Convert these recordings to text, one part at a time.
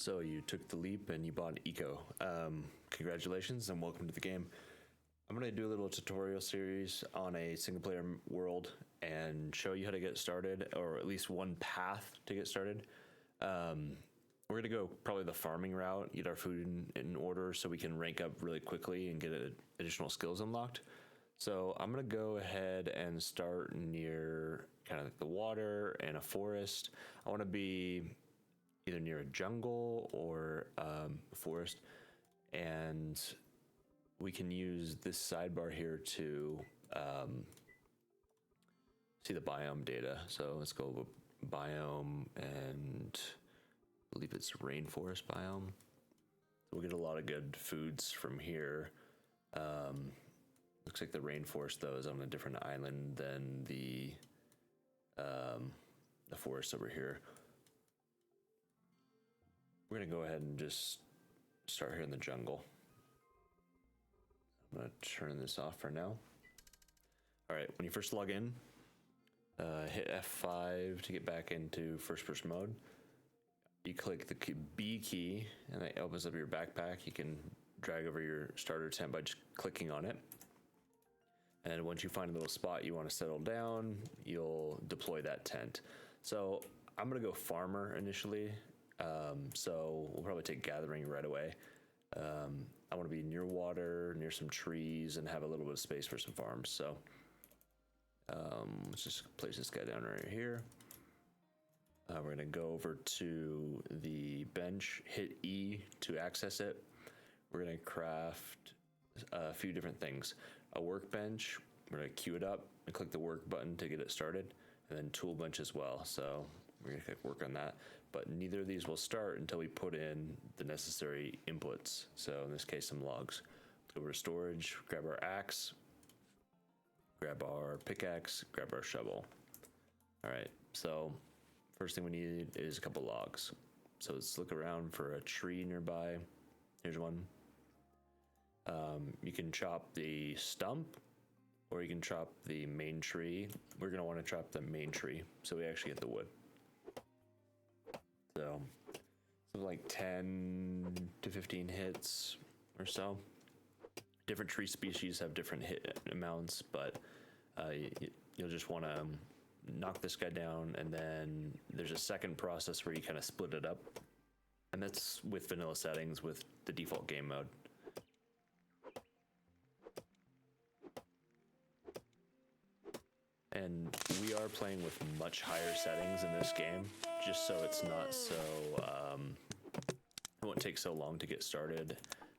So you took the leap and you bought an eco. Congratulations and welcome to the game. I'm going to do a little tutorial series on a single player world and show you how to get started, or at least one path to get started. We're going to go probably the farming route, get our food in order so we can rank up really quickly and get additional skills unlocked. So I'm going to go ahead and start near kind of like the water and a forest. I want to be either near a jungle or a forest, and we can use this sidebar here to see the biome data. So let's go biome, and I believe it's rainforest biome. So we'll get a lot of good foods from here. Looks like the rainforest though is on a different island than the forest over here. We're gonna go ahead and just start here in the jungle. I'm gonna turn this off for now. All right, when you first log in, hit F5 to get back into first person mode. You click the B key and that opens up your backpack. You can drag over your starter tent by just clicking on it. And once you find a little spot you want to settle down, you'll deploy that tent. So I'm gonna go farmer initially. So we'll probably take gathering right away. I want to be near water, near some trees, and have a little bit of space for some farms. So let's just place this guy down right here. We're gonna go over to the bench, hit E to access it. We're gonna craft a few different things. A workbench, we're gonna queue it up and click the work button to get it started, and then tool bench as well. So we're gonna work on that, but neither of these will start until we put in the necessary inputs. So in this case, some logs. Let's go over to storage, grab our axe, grab our pickaxe, grab our shovel. All right, so first thing we need is a couple logs. So let's look around for a tree nearby. Here's one. You can chop the stump, or you can chop the main tree. We're gonna wanna chop the main tree so we actually get the wood. So something like 10 to 15 hits or so. Different tree species have different hit amounts, but you'll just want to knock this guy down, and then there's a second process where you kind of split it up, and that's with vanilla settings with the default game mode. And we are playing with much higher settings in this game, just so it's not so, it won't take so long to get started.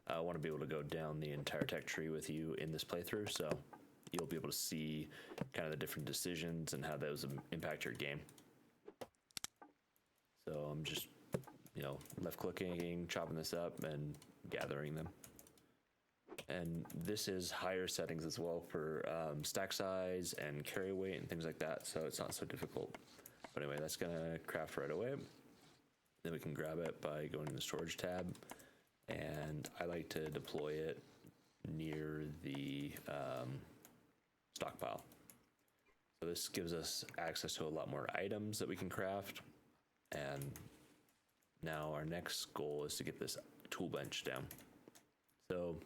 I want to be able to go down the entire tech tree with you in this playthrough, so you'll be able to see kind of the different decisions and how those impact your game. So I'm just, left clicking, chopping this up and gathering them. And this is higher settings as well for stack size and carry weight and things like that, so it's not so difficult. But anyway, that's gonna craft right away. Then we can grab it by going to the storage tab, and I like to deploy it near the stockpile. So this gives us access to a lot more items that we can craft. And now our next goal is to get this tool bench down. So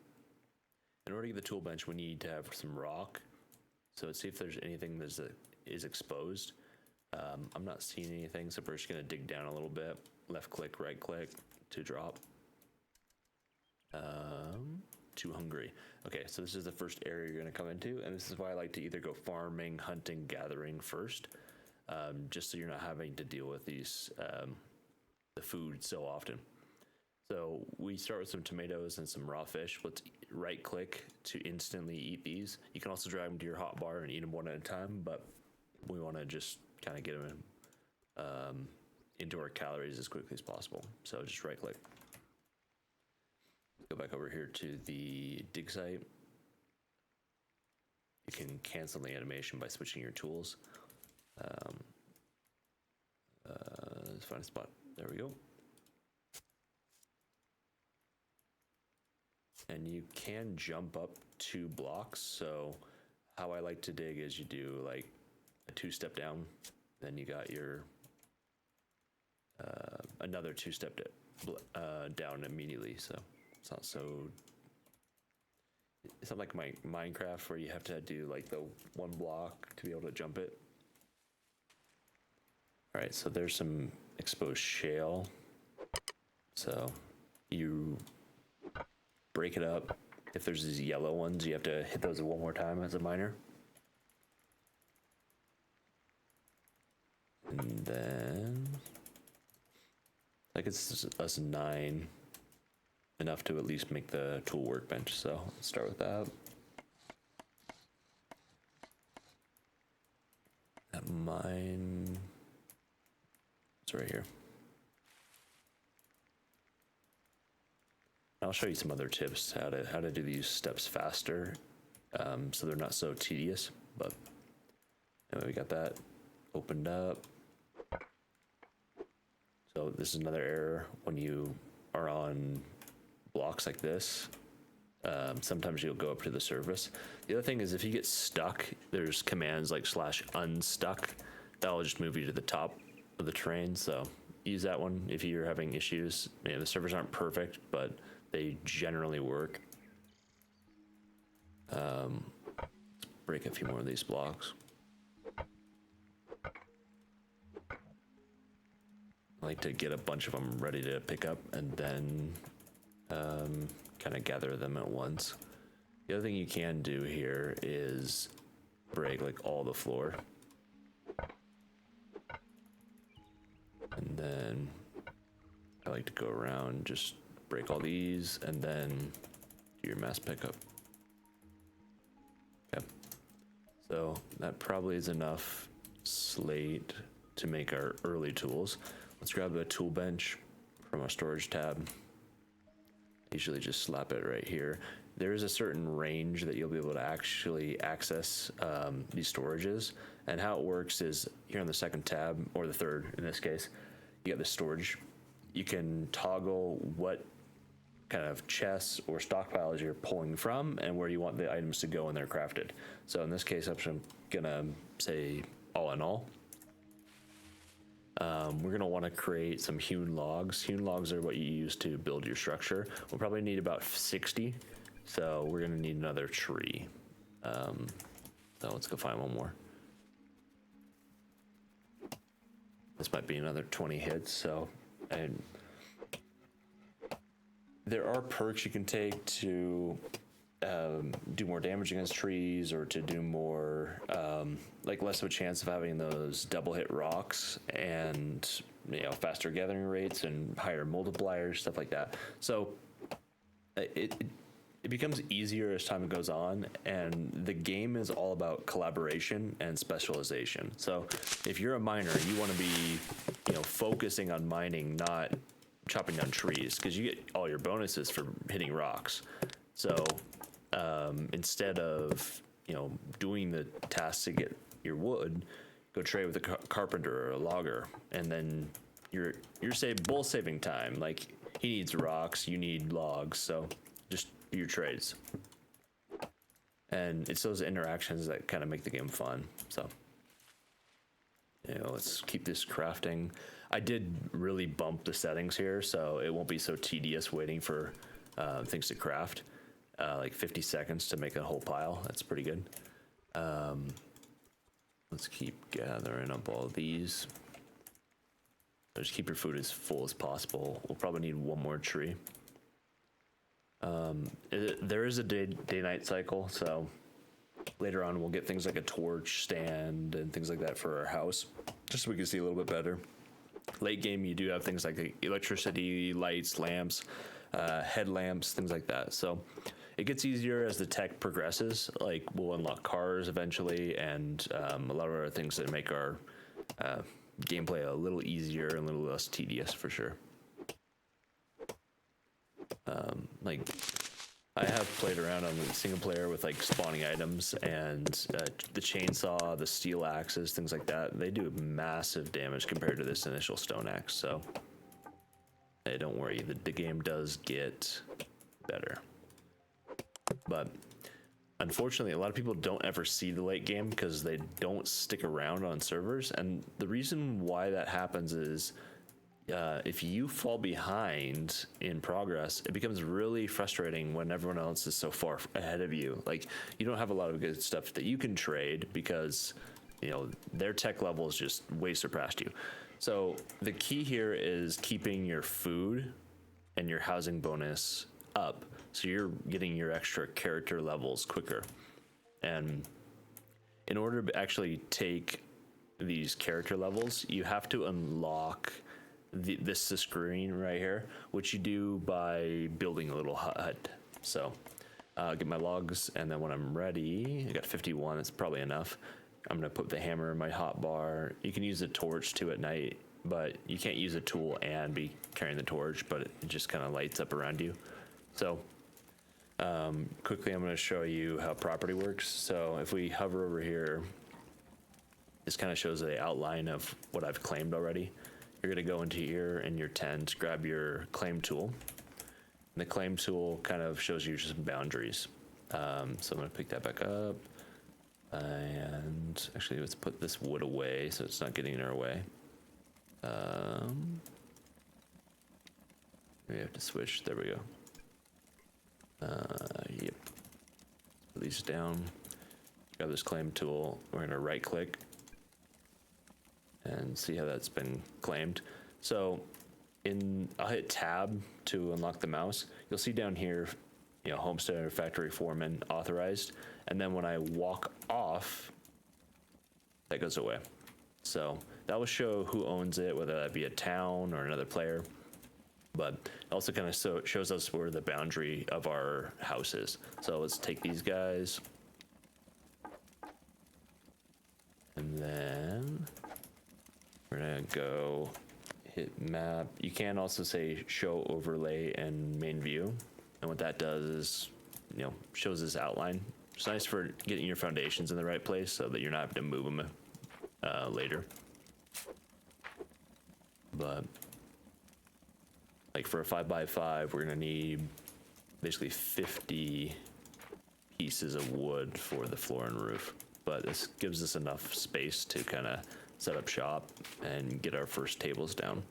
in order to get the tool bench, we need to have some rock. So let's see if there's anything that is exposed. I'm not seeing anything, so we're just gonna dig down a little bit. Left click, right click to drop. Too hungry. Okay, so this is the first area you're gonna come into, and this is why I like to either go farming, hunting, gathering first, just so you're not having to deal with these, the food so often. So we start with some tomatoes and some raw fish. Let's right click to instantly eat these. You can also drag them to your hotbar and eat them one at a time, but we want to just kind of get them into our calories as quickly as possible. So just right click. Go back over here to the dig site. You can cancel the animation by switching your tools. Let's find a spot. There we go. And you can jump up 2 blocks. So how I like to dig is you do like a 2-step down, then you got your another 2-step down immediately, so it's not so. It's not like my Minecraft where you have to do like the one block to be able to jump it. All right, so there's some exposed shale. So you break it up. If there's these yellow ones, you have to hit those one more time as a miner. And then, like it's us 9, enough to at least make the tool workbench. So let's start with that. That mine, it's right here. I'll show you some other tips how to do these steps faster, so they're not so tedious. But anyway, we got that opened up. So this is another error when you are on blocks like this. Sometimes you'll go up to the surface. The other thing is if you get stuck, there's commands like /unstuck. That'll just move you to the top of the terrain. So use that one if you're having issues. You know, the servers aren't perfect, but they generally work. Let's break a few more of these blocks. I like to get a bunch of them ready to pick up and then kind of gather them at once. The other thing you can do here is break like all the floor. And then I like to go around, just break all these and then do your mass pickup. Okay. So that probably is enough slate to make our early tools. Let's grab a tool bench from our storage tab. Usually just slap it right here. There is a certain range that you'll be able to actually access these storages. And how it works is here on the second tab, or the third in this case, you got the storage. You can toggle what kind of chests or stockpiles you're pulling from and where you want the items to go when they're crafted. So in this case, I'm gonna say all in all. We're going to want to create some hewn logs. Hewn logs are what you use to build your structure. We'll probably need about 60, so we're going to need another tree. So let's go find one more. This might be another 20 hits, so, and there are perks you can take to do more damage against trees, or to do more, like less of a chance of having those double hit rocks, and faster gathering rates and higher multipliers, stuff like that. So it becomes easier as time goes on, and the game is all about collaboration and specialization. So if you're a miner, you want to be focusing on mining, not chopping down trees, because you get all your bonuses for hitting rocks. So instead of doing the tasks to get your wood, go trade with a carpenter or a logger, and then you're both saving time. Like, he needs rocks, you need logs, so just do your trades. And it's those interactions that kind of make the game fun. So let's keep this crafting. I did really bump the settings here, so it won't be so tedious waiting for things to craft. Like 50 seconds to make a whole pile. That's pretty good. Let's keep gathering up all these. Just keep your food as full as possible. We'll probably need one more tree. There is a day-night cycle, so later on we'll get things like a torch stand and things like that for our house, just so we can see a little bit better. Late game, you do have things like electricity, lights, lamps, headlamps, things like that. So it gets easier as the tech progresses. Like, we'll unlock cars eventually, and a lot of other things that make our gameplay a little easier and a little less tedious, for sure. Like, I have played around on the single player with like spawning items and the chainsaw, the steel axes, things like that. They do massive damage compared to this initial stone axe. So hey, don't worry, the game does get better. But unfortunately, a lot of people don't ever see the late game because they don't stick around on servers. And the reason why that happens is if you fall behind in progress, it becomes really frustrating when everyone else is so far ahead of you. Like, you don't have a lot of good stuff that you can trade because, you know, their tech level is just way surpassed you. So the key here is keeping your food and your housing bonus up, so you're getting your extra character levels quicker. And in order to actually take these character levels, you have to unlock this screen right here, which you do by building a little hut. So get my logs, and then when I'm ready, I got 51, it's probably enough. I'm gonna put the hammer in my hotbar. You can use a torch too at night, but you can't use a tool and be carrying the torch, but it just kind of lights up around you. So quickly, I'm gonna show you how property works. So if we hover over here, this kind of shows the outline of what I've claimed already. You're gonna go into here in your tent, grab your claim tool. And the claim tool kind of shows you some boundaries. So I'm gonna pick that back up. And actually, let's put this wood away so it's not getting in our way. We have to switch, there we go. Yep. Put these down, grab this claim tool. We're gonna right click and see how that's been claimed. So I'll hit tab to unlock the mouse. You'll see down here, you know, homestead, factory foreman, authorized. And then when I walk off, that goes away. So that will show who owns it, whether that be a town or another player. But it also kind of shows us where the boundary of our house is. So let's take these guys. And then we're gonna go hit map. You can also say show overlay and main view. And what that does is, you know, shows this outline. It's nice for getting your foundations in the right place so that you're not having to move them later. But like for a 5x5, we're gonna need basically 50 pieces of wood for the floor and roof. But this gives us enough space to kind of set up shop and get our first tables down.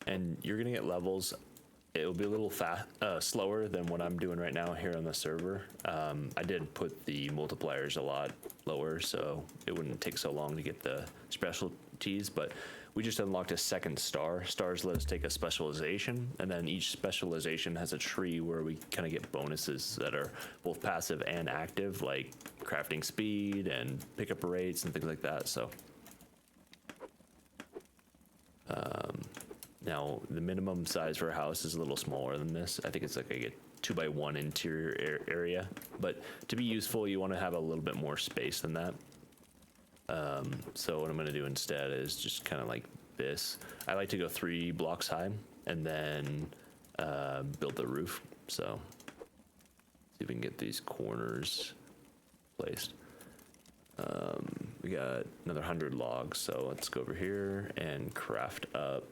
And you're gonna get levels. It'll be a little slower than what I'm doing right now here on the server. I did put the multipliers a lot lower, so it wouldn't take so long to get the specialties, but we just unlocked a second star. Stars let us take a specialization, and then each specialization has a tree where we kind of get bonuses that are both passive and active, like crafting speed and pickup rates and things like that. So now the minimum size for a house is a little smaller than this. I think it's like a 2x1 interior area, but to be useful, you want to have a little bit more space than that. So what I'm going to do instead is just kind of like this. I like to go 3 blocks high and then build the roof. So see if we can get these corners placed. We got another 100 logs, so let's go over here and craft up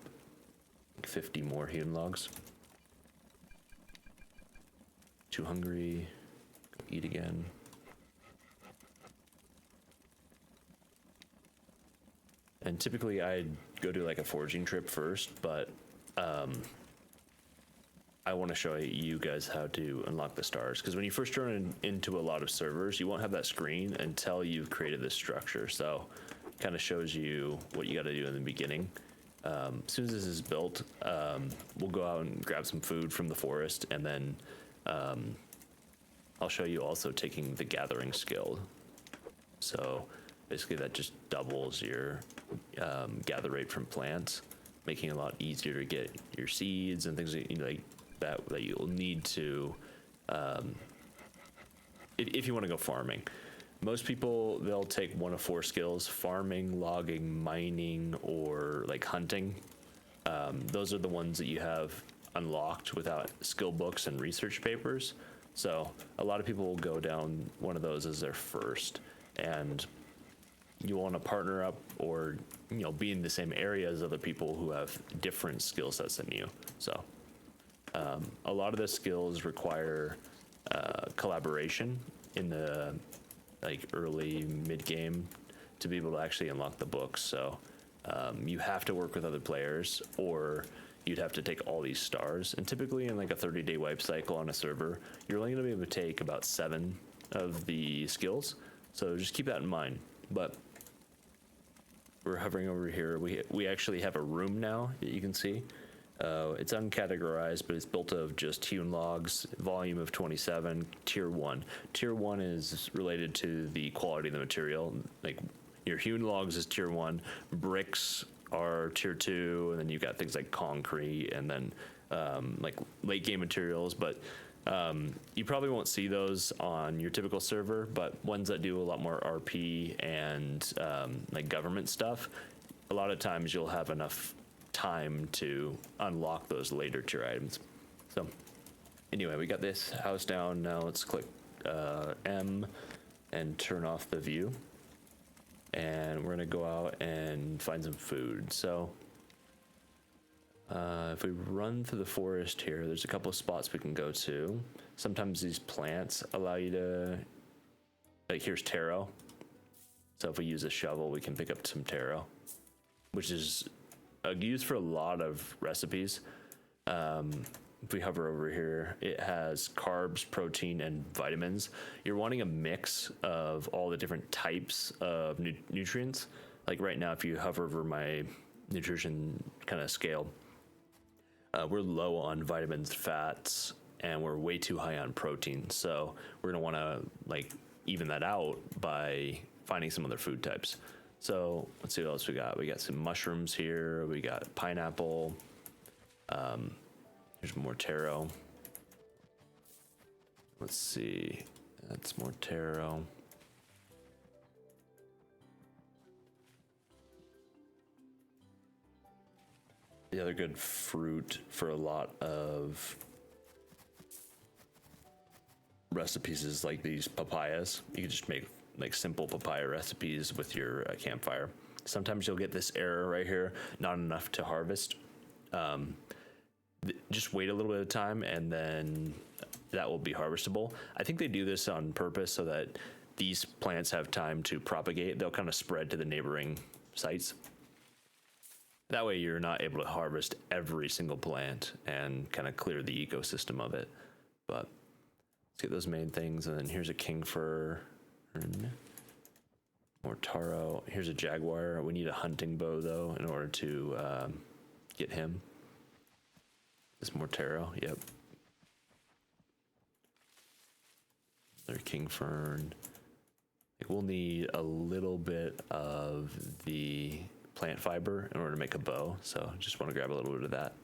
50 more hewn logs. Too hungry, go eat again. And typically I'd go do like a foraging trip first, but I want to show you guys how to unlock the stars, because when you first join into a lot of servers, you won't have that screen until you've created this structure. So it kind of shows you what you got to do in the beginning. As soon as this is built, we'll go out and grab some food from the forest, and then I'll show you also taking the gathering skill. So basically that just doubles your gather rate from plants, making it a lot easier to get your seeds and things like that you'll need to if you want to go farming. Most people, they'll take one of 4 skills: farming, logging, mining, or like hunting. Those are the ones that you have unlocked without skill books and research papers. So a lot of people will go down one of those as their first, and you want to partner up or, you know, be in the same area as other people who have different skill sets than you. So a lot of the skills require collaboration, in the like early mid game to be able to actually unlock the books. So you have to work with other players, or you'd have to take all these stars. And typically in like a 30-day wipe cycle on a server, you're only going to be able to take about 7 of the skills. So just keep that in mind. But we're hovering over here. We actually have a room now that you can see. It's uncategorized, but it's built of just hewn logs, volume of 27, tier 1. Tier 1 is related to the quality of the material. Like your hewn logs is tier 1, bricks are tier 2, and then you've got things like concrete and then like late game materials. But you probably won't see those on your typical server, but ones that do a lot more RP and like government stuff, a lot of times you'll have enough time to unlock those later tier items. So anyway, we got this house down. Now let's click M and turn off the view. And we're gonna go out and find some food. So if we run through the forest here, there's a couple of spots we can go to. Sometimes these plants allow you to, like here's taro. So if we use a shovel, we can pick up some taro, which is used for a lot of recipes. If we hover over here, it has carbs, protein, and vitamins. You're wanting a mix of all the different types of nutrients. Like right now, if you hover over my nutrition kind of scale, we're low on vitamins, fats, and we're way too high on protein. So we're gonna wanna like even that out by finding some other food types. So let's see what else we got. We got some mushrooms here. We got pineapple. Here's more taro. Let's see. That's more taro. The other good fruit for a lot of recipes is like these papayas. You can just make like simple papaya recipes with your campfire. Sometimes you'll get this error right here, not enough to harvest. Just wait a little bit of time and then that will be harvestable. I think they do this on purpose so that these plants have time to propagate. They'll kind of spread to the neighboring sites. That way you're not able to harvest every single plant and kind of clear the ecosystem of it. But let's get those main things. And then here's a king fir. More taro. Here's a jaguar. We need a hunting bow though in order to get him. There's more taro. Yep. Another king fern. We'll need a little bit of the plant fiber in order to make a bow. So just want to grab a little bit of that.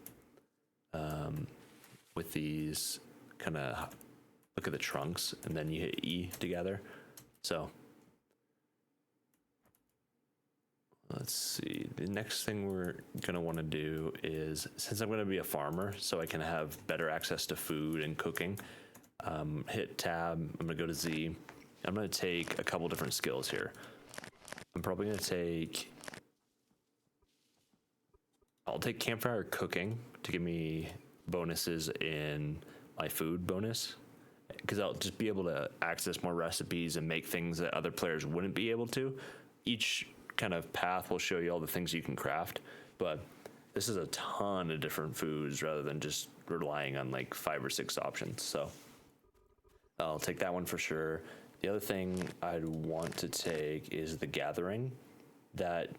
With these, kind of look at the trunks and then you hit E together. So let's see, the next thing we're gonna wanna do is, since I'm gonna be a farmer, so I can have better access to food and cooking, hit tab, I'm gonna go to Z. I'm gonna take a couple different skills here. I'm probably gonna take, I'll take campfire cooking to give me bonuses in my food bonus, because I'll just be able to access more recipes and make things that other players wouldn't be able to. Each kind of path will show you all the things you can craft, but this is a ton of different foods rather than just relying on like 5 or 6 options. So I'll take that one for sure. The other thing I'd want to take is the gathering. That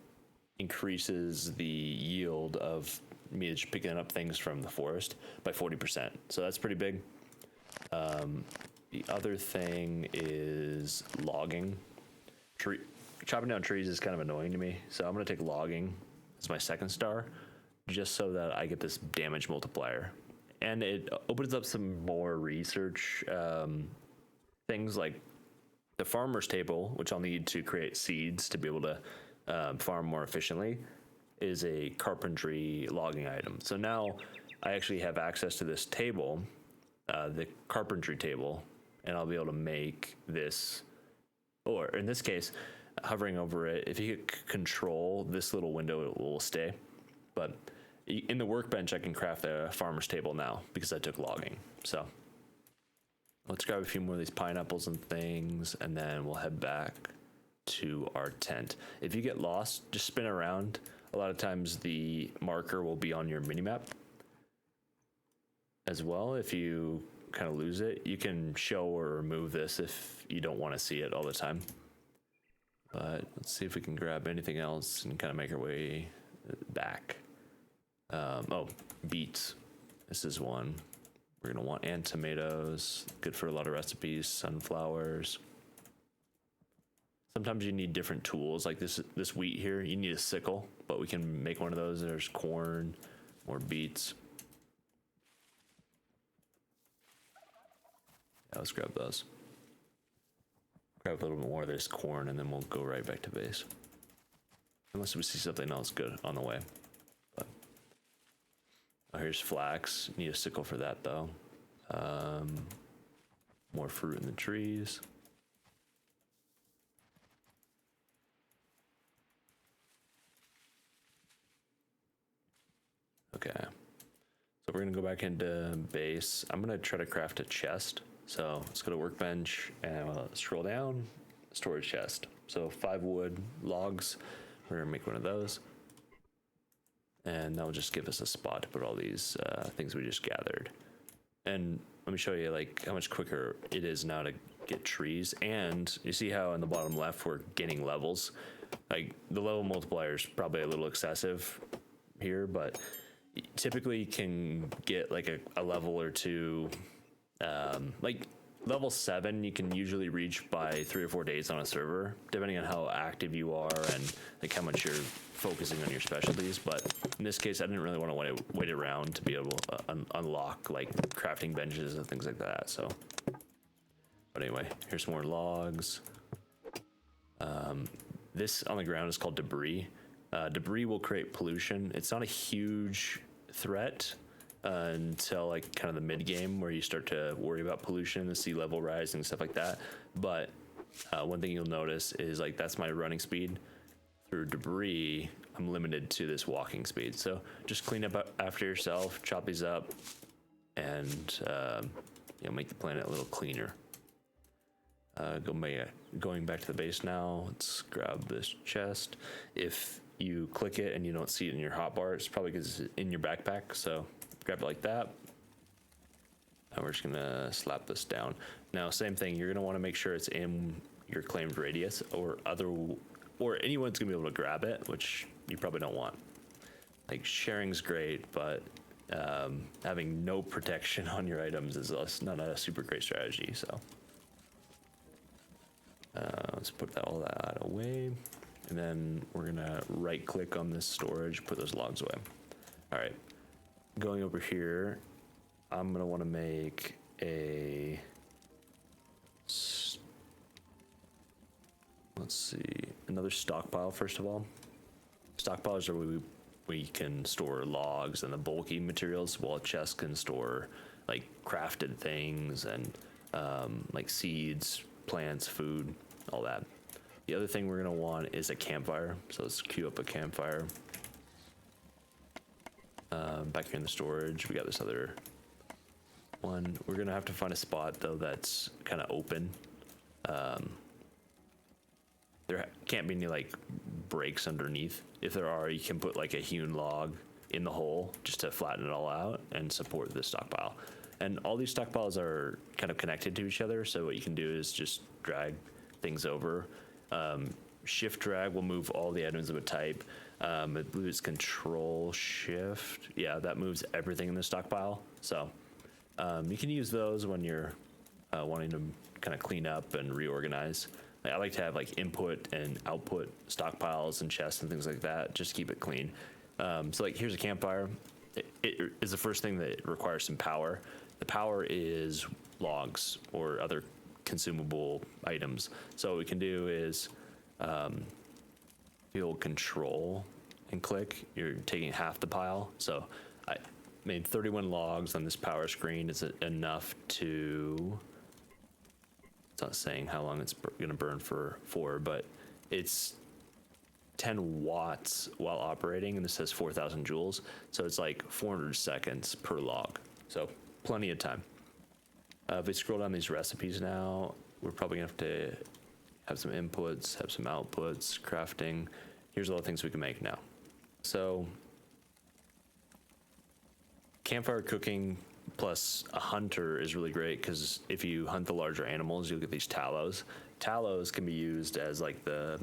increases the yield of me just picking up things from the forest by 40%. So that's pretty big. The other thing is logging. Chopping down trees is kind of annoying to me, so I'm going to take logging as my second star, just so that I get this damage multiplier. And it opens up some more research things like the farmer's table, which I'll need to create seeds to be able to farm more efficiently, is a carpentry logging item. So now I actually have access to this table, the carpentry table, and I'll be able to make this, or in this case, hovering over it, if you hit control, this little window it will stay. But in the workbench, I can craft a farmer's table now because I took logging. So let's grab a few more of these pineapples and things, and then we'll head back to our tent. If you get lost, just spin around. A lot of times the marker will be on your minimap as well. If you kind of lose it, you can show or remove this if you don't want to see it all the time. But let's see if we can grab anything else and kind of make our way back. Oh, beets. This is one. We're gonna want, and tomatoes. Good for a lot of recipes. Sunflowers. Sometimes you need different tools, like this wheat here. You need a sickle, but we can make one of those. There's corn, more beets. Yeah, let's grab those. Grab a little bit more of this corn, and then we'll go right back to base. Unless we see something else good on the way. But, oh, here's flax. Need a sickle for that, though. More fruit in the trees. Okay. So we're going to go back into base. I'm going to try to craft a chest. So let's go to workbench and scroll down, storage chest. So 5 wood logs, we're gonna make one of those. And that'll just give us a spot to put all these things we just gathered. And let me show you like how much quicker it is now to get trees. And you see how in the bottom left, we're gaining levels. Like the level multiplier is probably a little excessive here, but typically you can get like a level or two. Like level 7 you can usually reach by 3 or 4 days on a server, depending on how active you are and like how much you're focusing on your specialties. But in this case, I didn't really want to wait around to be able to unlock like crafting benches and things like that. So, but anyway, here's some more logs. This on the ground is called debris. Debris will create pollution. It's not a huge threat until like kind of the mid game where you start to worry about pollution, the sea level rising, stuff like that. But one thing you'll notice is like that's my running speed. Through debris, I'm limited to this walking speed. So just clean up after yourself, chop these up, and make the planet a little cleaner. Going back to the base now, let's grab this chest. If you click it and you don't see it in your hotbar, it's probably because it's in your backpack. So grab it like that. And we're just gonna slap this down. Now, same thing, you're gonna wanna make sure it's in your claimed radius or anyone's gonna be able to grab it, which you probably don't want. Like sharing's great, but having no protection on your items is not a super great strategy, so. Let's put all that away. And then we're gonna right click on this storage, put those logs away. All right, going over here, I'm gonna wanna make let's see, another stockpile first of all. Stockpiles are where we can store logs and the bulky materials, while a chest can store like crafted things and like seeds, plants, food, all that. The other thing we're gonna want is a campfire. So let's queue up a campfire. Back here in the storage, we got this other one. We're gonna have to find a spot though that's kind of open. There can't be any like breaks underneath. If there are, you can put like a hewn log in the hole just to flatten it all out and support the stockpile. And all these stockpiles are kind of connected to each other. So what you can do is just drag things over. Shift drag will move all the items of a type. I believe it's control shift. Yeah, that moves everything in the stockpile. So you can use those when you're wanting to kind of clean up and reorganize. I like to have like input and output stockpiles and chests and things like that, just to keep it clean. So like here's a campfire. It is the first thing that requires some power. The power is logs or other consumable items. So what we can do is you'll control and click, you're taking half the pile. So I made 31 logs on this power screen. Is it enough to, it's not saying how long it's gonna burn for, but it's 10 watts while operating, and this says 4,000 joules. So it's like 400 seconds per log. So plenty of time. If we scroll down these recipes now, we're probably gonna have to have some inputs, have some outputs, crafting. Here's all the things we can make now. So campfire cooking plus a hunter is really great, because if you hunt the larger animals, you'll get these tallows. Tallows can be used as like the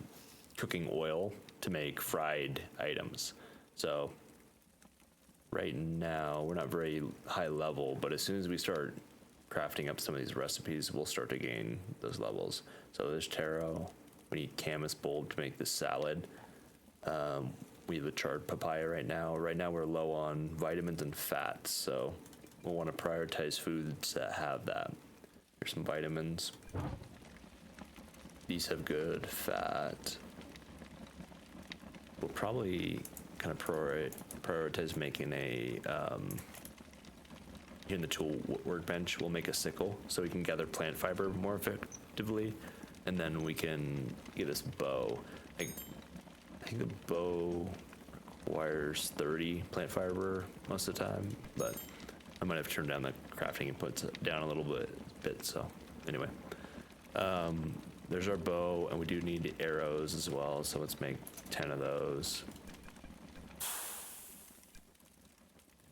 cooking oil to make fried items. So right now we're not very high level, but as soon as we start crafting up some of these recipes, we'll start to gain those levels. So there's taro. We need camas bulb to make this salad. We have a charred papaya right now. Right now we're low on vitamins and fats, so we'll want to prioritize foods that have that. Here's some vitamins. These have good fat. We'll probably kind of prioritize making a, in the tool workbench, we'll make a sickle so we can gather plant fiber more effectively, and then we can get this bow. I think the bow requires 30 plant fiber most of the time, but I might have turned down the crafting inputs down a little bit. So anyway, there's our bow, and we do need arrows as well. So let's make 10 of those.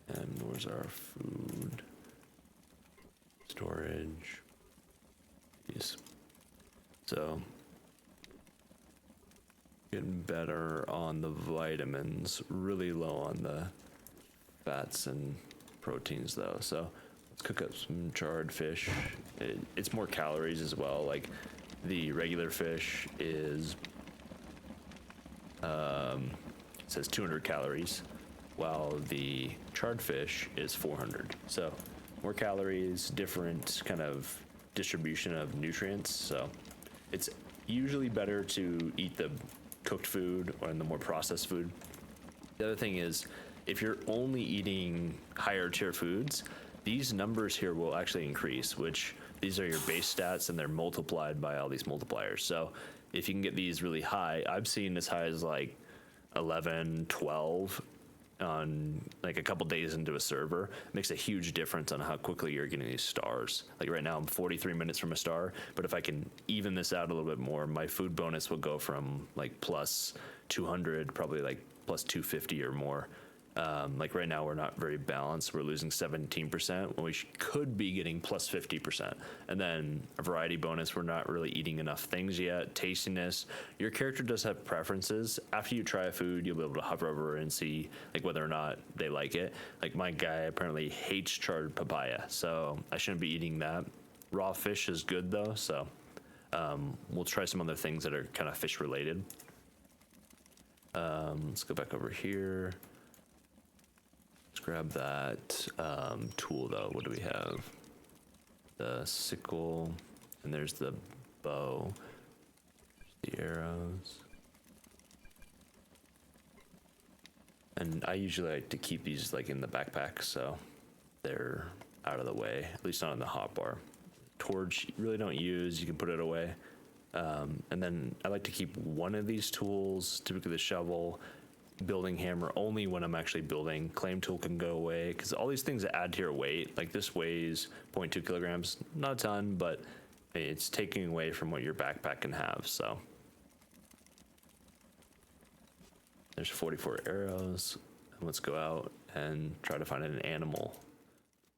And where's our food? Storage. Yes. So getting better on the vitamins, really low on the fats and proteins though. So let's cook up some charred fish. It's more calories as well. Like the regular fish is, it says 200 calories, while the charred fish is 400. So more calories, different kind of distribution of nutrients. So it's usually better to eat the cooked food or the more processed food. The other thing is, if you're only eating higher tier foods, these numbers here will actually increase, which these are your base stats and they're multiplied by all these multipliers. So if you can get these really high, I've seen as high as like 11, 12 on like a couple days into a server. It makes a huge difference on how quickly you're getting these stars. Like right now I'm 43 minutes from a star, but if I can even this out a little bit more, my food bonus will go from like plus 200, probably like plus 250 or more. Like right now we're not very balanced. We're losing 17% when we could be getting plus 50%. And then a variety bonus, we're not really eating enough things yet. Tastiness, your character does have preferences. After you try a food, you'll be able to hover over and see like whether or not they like it. Like my guy apparently hates charred papaya, so I shouldn't be eating that. Raw fish is good though, so we'll try some other things that are kind of fish related. Let's go back over here. Let's grab that tool though. What do we have? The sickle, and there's the bow, the arrows. And I usually like to keep these like in the backpack so they're out of the way, at least not in the hotbar. Torch, you really don't use, you can put it away. And then I like to keep one of these tools, typically the shovel, building hammer, only when I'm actually building. Claim tool can go away, because all these things that add to your weight, like this weighs 0.2 kilograms, not a ton, but it's taking away from what your backpack can have. So there's 44 arrows, and let's go out and try to find an animal.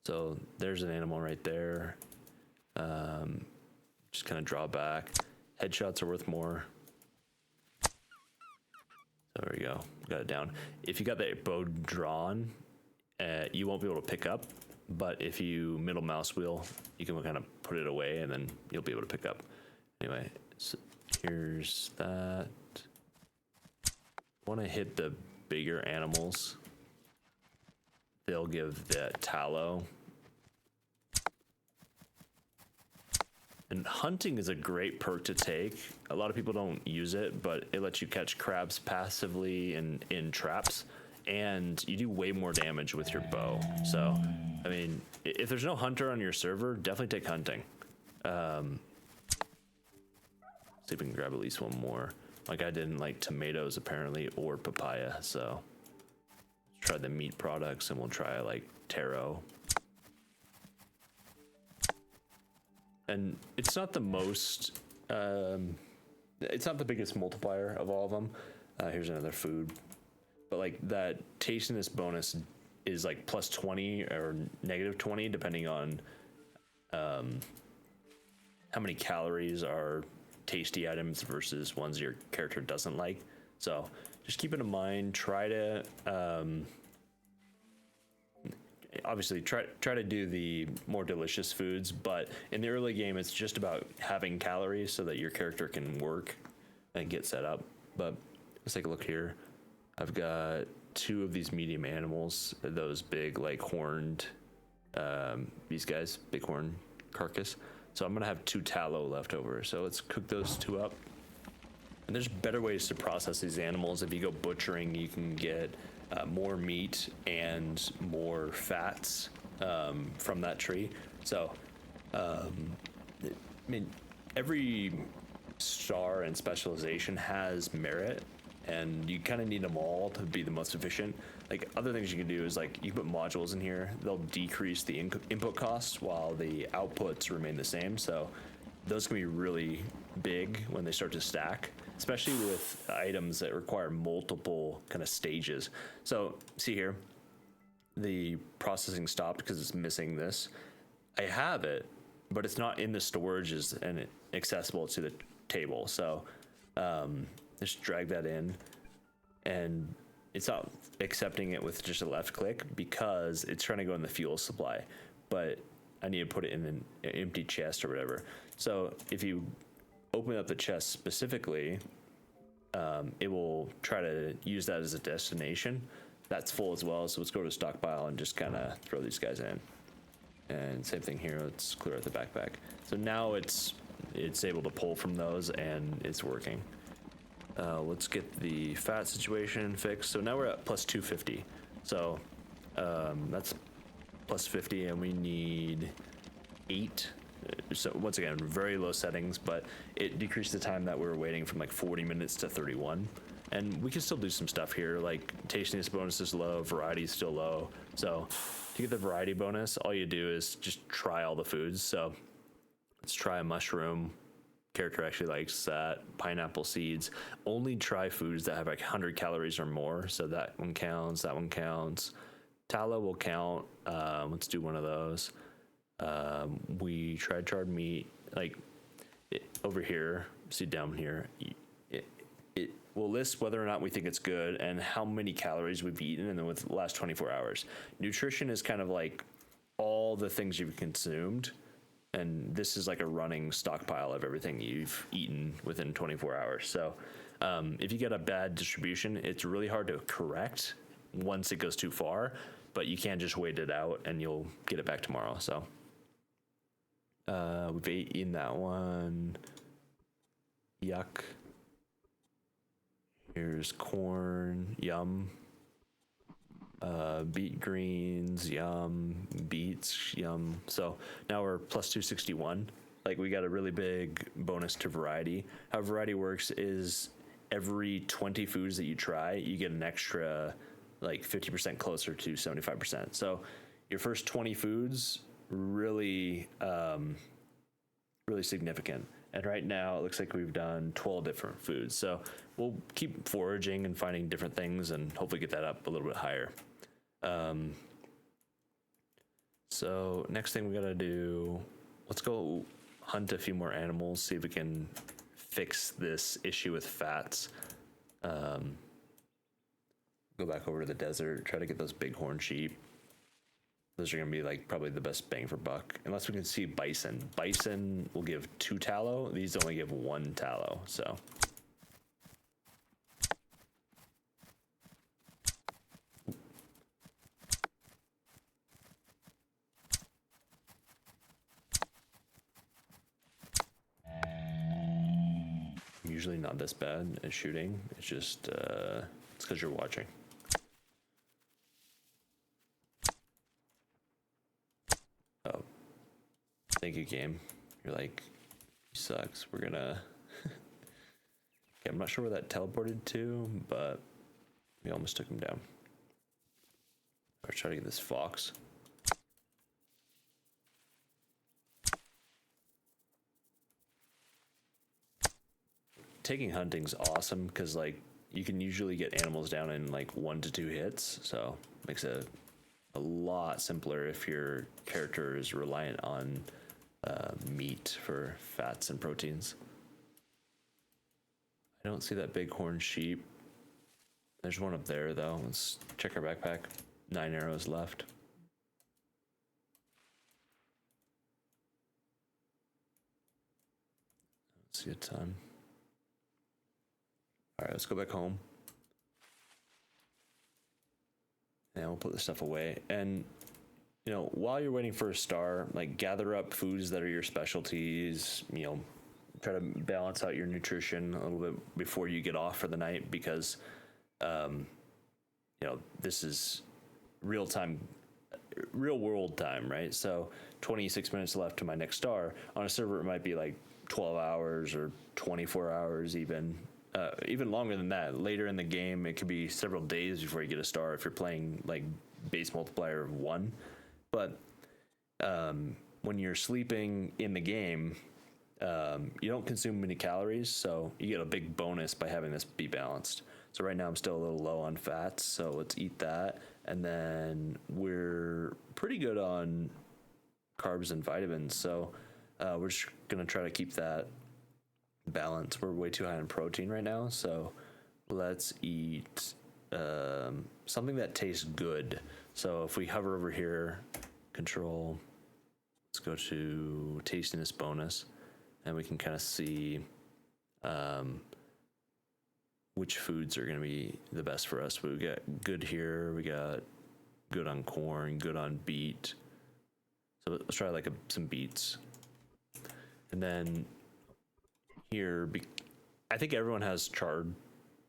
So there's an animal right there. Just kind of draw back. Headshots are worth more. There we go, got it down. If you got that bow drawn, you won't be able to pick up, but if you middle mouse wheel, you can kind of put it away and then you'll be able to pick up. Anyway, so here's that. Want to hit the bigger animals. They'll give that tallow. And hunting is a great perk to take. A lot of people don't use it, but it lets you catch crabs passively in traps, and you do way more damage with your bow. So, I mean, if there's no hunter on your server, definitely take hunting. See if we can grab at least one more. Like I didn't like tomatoes apparently, or papaya, so let's try the meat products, and we'll try like taro. And it's not the most, it's not the biggest multiplier of all of them. Here's another food. But like that tastiness bonus is like plus 20 or negative 20, depending on how many calories are tasty items versus ones your character doesn't like. So just keep it in mind. Try to obviously try to do the more delicious foods, but in the early game it's just about having calories so that your character can work and get set up. But let's take a look here. I've got 2 of these medium animals, those big like horned these guys, bighorn carcass. So I'm gonna have 2 tallow left over, so let's cook those 2 up. And there's better ways to process these animals. If you go butchering, you can get more meat and more fats from that tree. So, I mean, every star and specialization has merit, and you kind of need them all to be the most efficient. Like other things you can do is like you can put modules in here. They'll decrease the input costs while the outputs remain the same. So those can be really big when they start to stack, especially with items that require multiple kind of stages. So see here, the processing stopped because it's missing this. I have it, but it's not in the storages and accessible to the table. So just drag that in, and it's not accepting it with just a left click because it's trying to go in the fuel supply, but I need to put it in an empty chest or whatever. So if you open up the chest specifically, it will try to use that as a destination. That's full as well, so let's go to stockpile and just kind of throw these guys in. And same thing here, let's clear out the backpack. So now it's able to pull from those and it's working. Let's get the fat situation fixed. So now we're at plus 250. So that's plus 50 and we need 8. So once again, very low settings, but it decreased the time that we were waiting from like 40 minutes to 31. And we can still do some stuff here, like tastiness bonus is low, variety is still low. So to get the variety bonus, all you do is just try all the foods. So let's try a mushroom. Character actually likes that. Pineapple seeds. Only try foods that have like 100 calories or more. So that one counts, that one counts. Tallow will count. Let's do one of those. We tried charred meat, like over here, see down here, it will list whether or not we think it's good and how many calories we've eaten and then with the last 24 hours. Nutrition is kind of like all the things you've consumed, and this is like a running stockpile of everything you've eaten within 24 hours. So if you get a bad distribution, it's really hard to correct once it goes too far, but you can't just wait it out and you'll get it back tomorrow. So we've eaten that one. Yuck. Here's corn. Yum. Beet greens. Yum. Beets. Yum. So now we're plus 261. Like we got a really big bonus to variety. How variety works is every 20 foods that you try, you get an extra like 50% closer to 75%. So your first 20 foods really really significant. And right now it looks like we've done 12 different foods. So we'll keep foraging and finding different things and hopefully get that up a little bit higher. So next thing we gotta do, let's go hunt a few more animals, see if we can fix this issue with fats. Go back over to the desert, try to get those bighorn sheep. Those are gonna be like probably the best bang for buck, unless we can see bison. Bison will give 2 tallow. These only give 1 tallow, so. I'm usually not this bad at shooting. It's just, it's because you're watching. Oh, thank you, game. You're like, he sucks. We're gonna. Okay, I'm not sure where that teleported to, but we almost took him down. Let's try to get this fox. taking hunting's awesome because like you can usually get animals down in like 1 to 2 hits, so makes it a lot simpler if your character is reliant on meat for fats and proteins. I don't see that bighorn sheep. There's one up there though. Let's check our backpack. 9 arrows left. Don't see a ton. All right, let's go back home. And we'll put this stuff away. And, you know, while you're waiting for a star, like gather up foods that are your specialties, you know, try to balance out your nutrition a little bit before you get off for the night because, you know, this is real world time, right? So 26 minutes left to my next star. On a server, it might be like 12 hours or 24 hours even. Even longer than that. Later in the game, it could be several days before you get a star if you're playing like base multiplier of 1. But when you're sleeping in the game, you don't consume many calories, so you get a big bonus by having this be balanced. So right now I'm still a little low on fats, so let's eat that. And then we're pretty good on carbs and vitamins, so we're just going to try to keep that balance. We're way too high on protein right now, so let's eat something that tastes good. So if we hover over here, control, let's go to tastiness bonus, and we can kind of see which foods are going to be the best for us. We got good here, we got good on corn, good on beet. So let's try like some beets. And then here, I think everyone has charred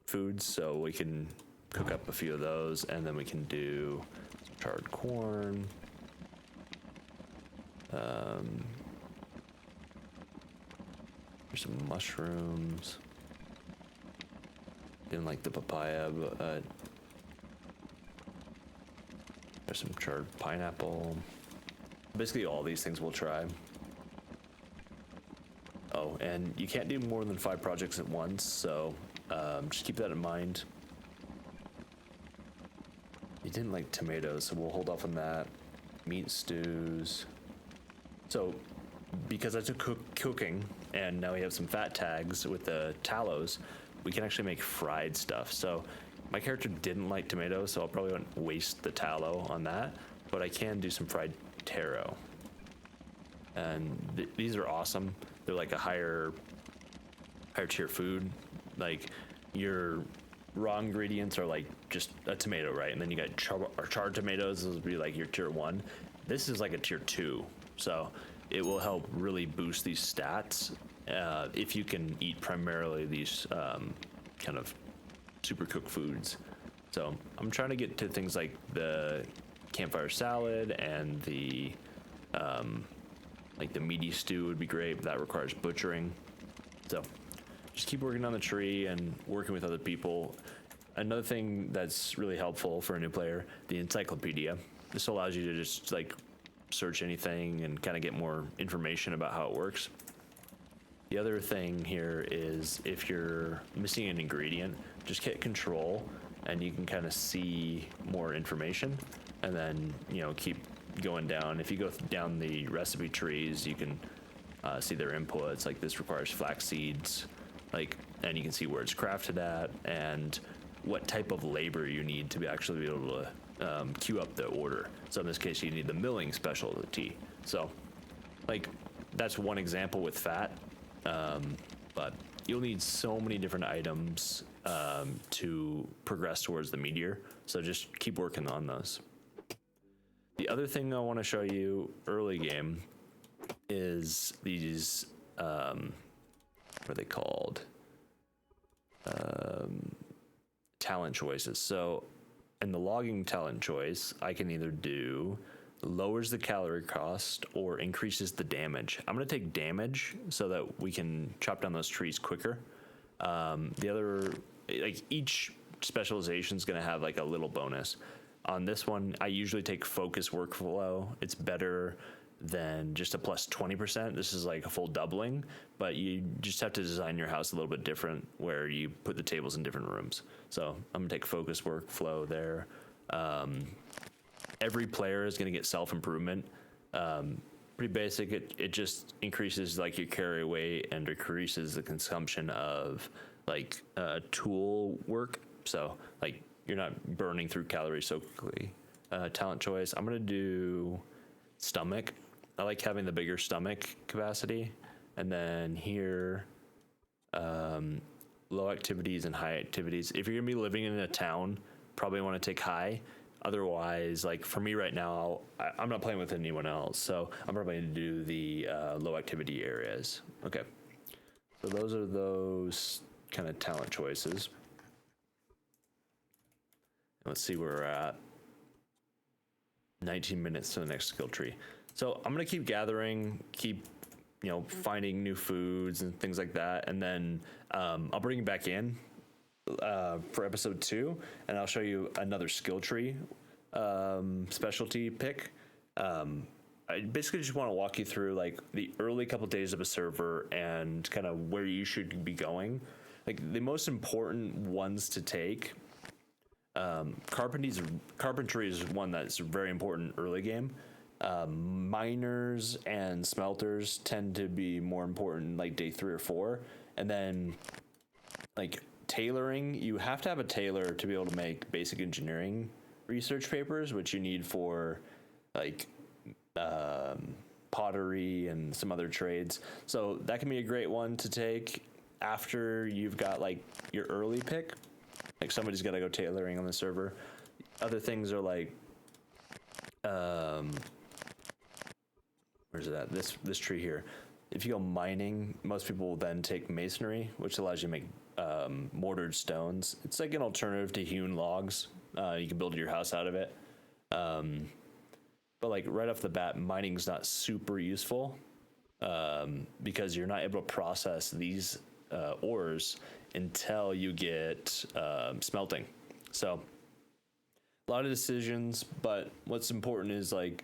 foods, so we can cook up a few of those, and then we can do some charred corn. There's some mushrooms. Didn't like the papaya, but there's some charred pineapple. Basically all these things we'll try. Oh, and you can't do more than 5 projects at once, so just keep that in mind. You didn't like tomatoes, so we'll hold off on that. Meat stews. So, because I took cooking, and now we have some fat tags with the tallows, we can actually make fried stuff. So, my character didn't like tomatoes, so I'll probably won't waste the tallow on that, but I can do some fried taro. And these are awesome. They're like a higher tier food. Like your raw ingredients are like just a tomato, right? And then you got charred tomatoes. Those would be like your tier 1. This is like a tier 2. So it will help really boost these stats if you can eat primarily these kind of super cooked foods. So I'm trying to get to things like the campfire salad and the like the meaty stew would be great, but that requires butchering. So just keep working on the tree and working with other people. Another thing that's really helpful for a new player, the encyclopedia. This allows you to just like search anything and kind of get more information about how it works. The other thing here is if you're missing an ingredient, just hit control and you can kind of see more information, and then, you know, keep going down. If you go down the recipe trees, you can see their inputs. Like this requires flax seeds, like, and you can see where it's crafted at and what type of labor you need to actually be able to queue up the order. So in this case, you need the milling specialty. So, like, that's one example with fat, but you'll need so many different items to progress towards the meteor. So just keep working on those. The other thing I want to show you early game is these, what are they called? Talent choices. So in the logging talent choice, I can either do lowers the calorie cost or increases the damage. I'm going to take damage so that we can chop down those trees quicker. The other, like each specialization is going to have like a little bonus. On this one, I usually take focus workflow. It's better then just a plus 20%. This is like a full doubling, but you just have to design your house a little bit different where you put the tables in different rooms. So I'm gonna take focus workflow there. Every player is gonna get self-improvement. Pretty basic. It just increases like your carry weight and decreases the consumption of like tool work. So like you're not burning through calories so quickly. Talent choice, I'm gonna do stomach. I like having the bigger stomach capacity. And then here, low activities and high activities. If you're gonna be living in a town, probably wanna take high. Otherwise, like for me right now, I'm not playing with anyone else, so I'm probably gonna do the low activity areas. Okay, so those are those kind of talent choices. Let's see where we're at. 19 minutes to the next skill tree. So I'm gonna keep gathering, keep finding new foods and things like that, and then I'll bring you back in for episode 2, and I'll show you another skill tree specialty pick. I basically just want to walk you through like the early couple days of a server and kind of where you should be going. Like the most important ones to take. Carpentry is one that's very important early game. Miners and smelters tend to be more important like day 3 or 4, and then like tailoring, you have to have a tailor to be able to make basic engineering research papers, which you need for like pottery and some other trades. So that can be a great one to take after you've got like your early pick. Like somebody's got to go tailoring on the server. Other things are like, where's it at? This tree here. If you go mining, most people will then take masonry, which allows you to make mortared stones. It's like an alternative to hewn logs. You can build your house out of it. But like right off the bat, mining's not super useful because you're not able to process these ores until you get smelting. So a lot of decisions, but what's important is like,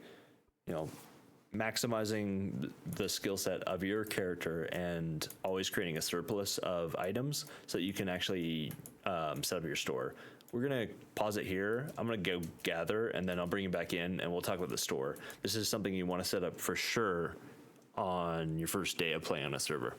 maximizing the skill set of your character and always creating a surplus of items so that you can actually set up your store. We're gonna pause it here. I'm gonna go gather and then I'll bring you back in and we'll talk about the store. This is something you want to set up for sure on your first day of playing on a server.